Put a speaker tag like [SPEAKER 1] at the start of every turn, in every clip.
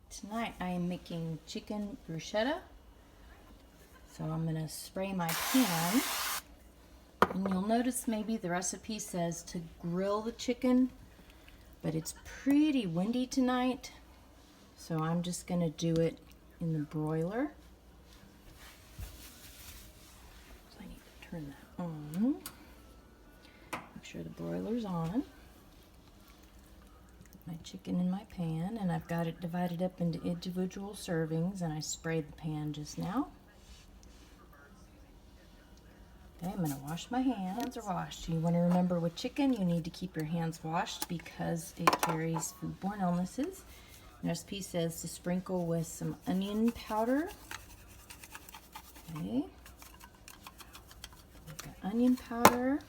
[SPEAKER 1] Tonight I am making chicken bruschetta. So I'm going to spray my pan. And you'll notice maybe the recipe says to grill the chicken, but it's pretty windy tonight. So I'm just going to do it in the broiler. So I need to turn that on. Make sure the broiler's on. My chicken in my pan, and I've got it divided up into individual servings, and I sprayed the pan just now. Okay, I'm going to wash my hands. Hands are washed. You want to remember with chicken, you need to keep your hands washed because it carries foodborne illnesses. The recipe says to sprinkle with some onion powder. Okay, we've got onion powder.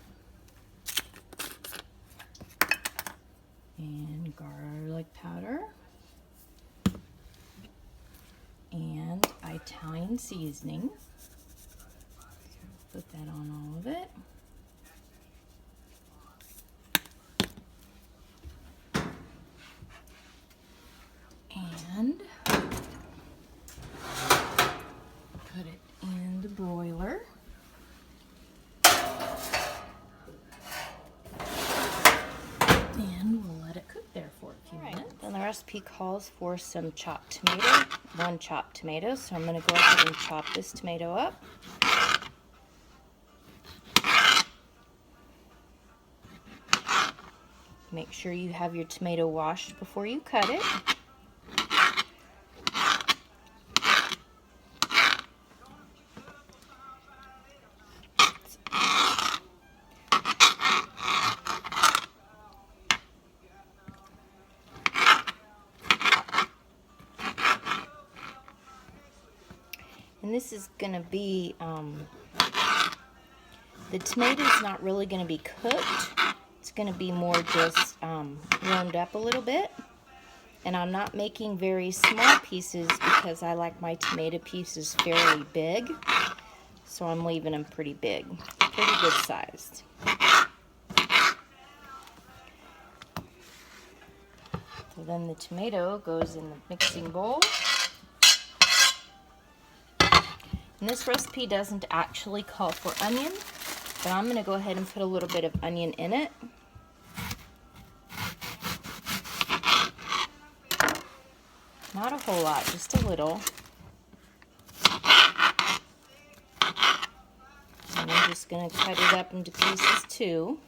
[SPEAKER 1] And garlic powder, and Italian seasoning. Put that on all of it. And put it in the broiler. And we'll let it cook there for a few minutes. Then the recipe calls for some chopped tomato, one chopped tomato. So I'm going to go ahead and chop this tomato up. Make sure you have your tomato washed before you cut it. And this is going to be, the tomato's not really going to be cooked. It's going to be more just warmed up a little bit. And I'm not making very small pieces because I like my tomato pieces fairly big. So I'm leaving them pretty big, pretty good sized. So then the tomato goes in the mixing bowl. And this recipe doesn't actually call for onion, but I'm going to go ahead and put a little bit of onion in it. Not a whole lot, just a little. And I'm just going to cut it up into pieces too.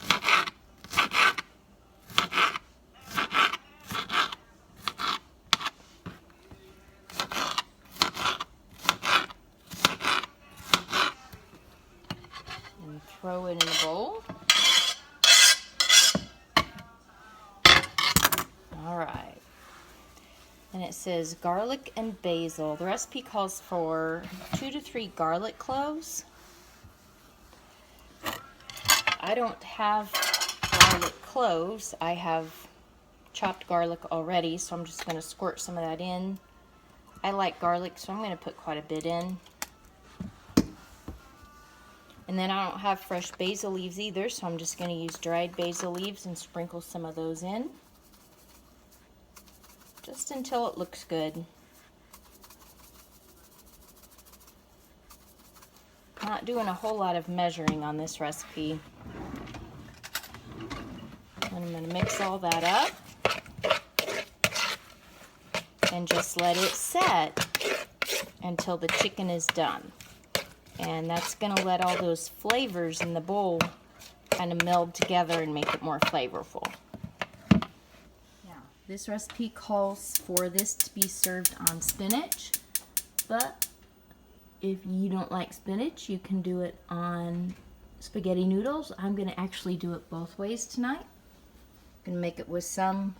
[SPEAKER 1] And throw it in the bowl. All right. And it says garlic and basil. The recipe calls for 2 to 3 garlic cloves. I don't have garlic cloves. I have chopped garlic already, so I'm just going to squirt some of that in. I like garlic, so I'm going to put quite a bit in. And then I don't have fresh basil leaves either, so I'm just going to use dried basil leaves and sprinkle some of those in. Just until it looks good. Not doing a whole lot of measuring on this recipe. And I'm going to mix all that up and just let it set until the chicken is done. And that's going to let all those flavors in the bowl kind of meld together and make it more flavorful. This recipe calls for this to be served on spinach, but if you don't like spinach, you can do it on spaghetti noodles. I'm going to actually do it both ways tonight. I'm going to make it with some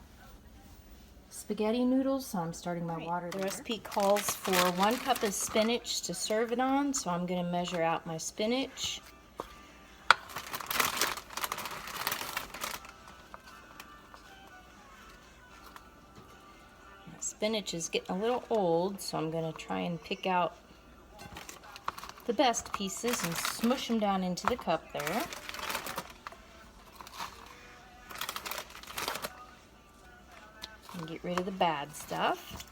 [SPEAKER 1] spaghetti noodles, so I'm starting my water there. The recipe calls for 1 cup of spinach to serve it on, so I'm going to measure out my spinach. Spinach is getting a little old, so I'm going to try and pick out the best pieces and smush them down into the cup there. And get rid of the bad stuff.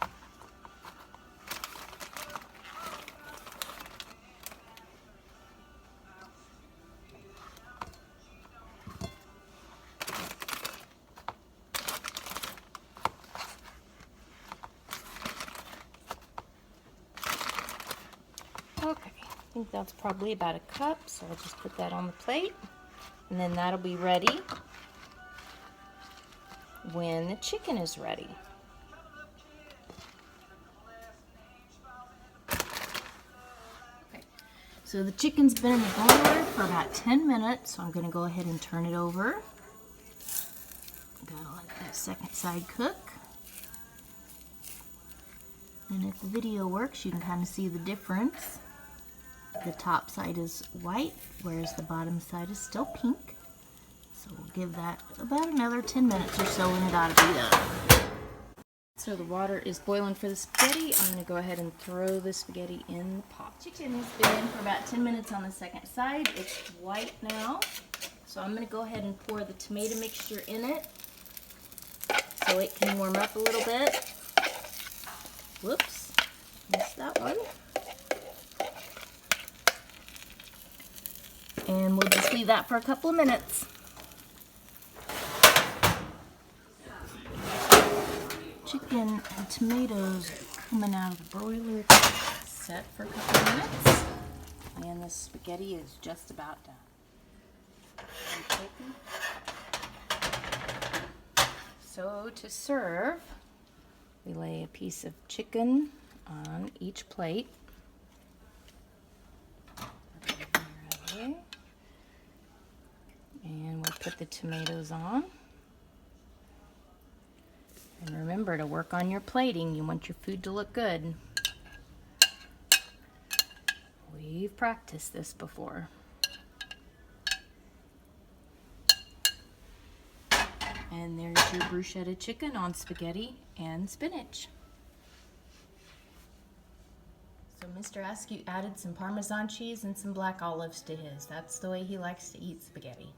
[SPEAKER 1] think that's probably about a cup, so I'll just put that on the plate. And then that'll be ready when the chicken is ready. Okay. So the chicken's been in the boiler for about 10 minutes, so I'm going to go ahead and turn it over. Gotta let that second side cook. And if the video works, you can kind of see the difference. The top side is white, whereas the bottom side is still pink. So we'll give that about another 10 minutes or so and it ought to be done. So the water is boiling for the spaghetti. I'm going to go ahead and throw the spaghetti in the pot. Chicken has been in for about 10 minutes on the second side. It's white now. So I'm going to go ahead and pour the tomato mixture in it so it can warm up a little bit. Whoops, missed that one. And we'll just leave that for a couple of minutes. Chicken and tomatoes are coming out of the broiler. Set for a couple of minutes. And the spaghetti is just about done. So to serve, we lay a piece of chicken on each plate. And we'll put the tomatoes on. And remember to work on your plating. You want your food to look good. We've practiced this before. And there's your bruschetta chicken on spaghetti and spinach. So Mr. Askew added some Parmesan cheese and some black olives to his. That's the way he likes to eat spaghetti.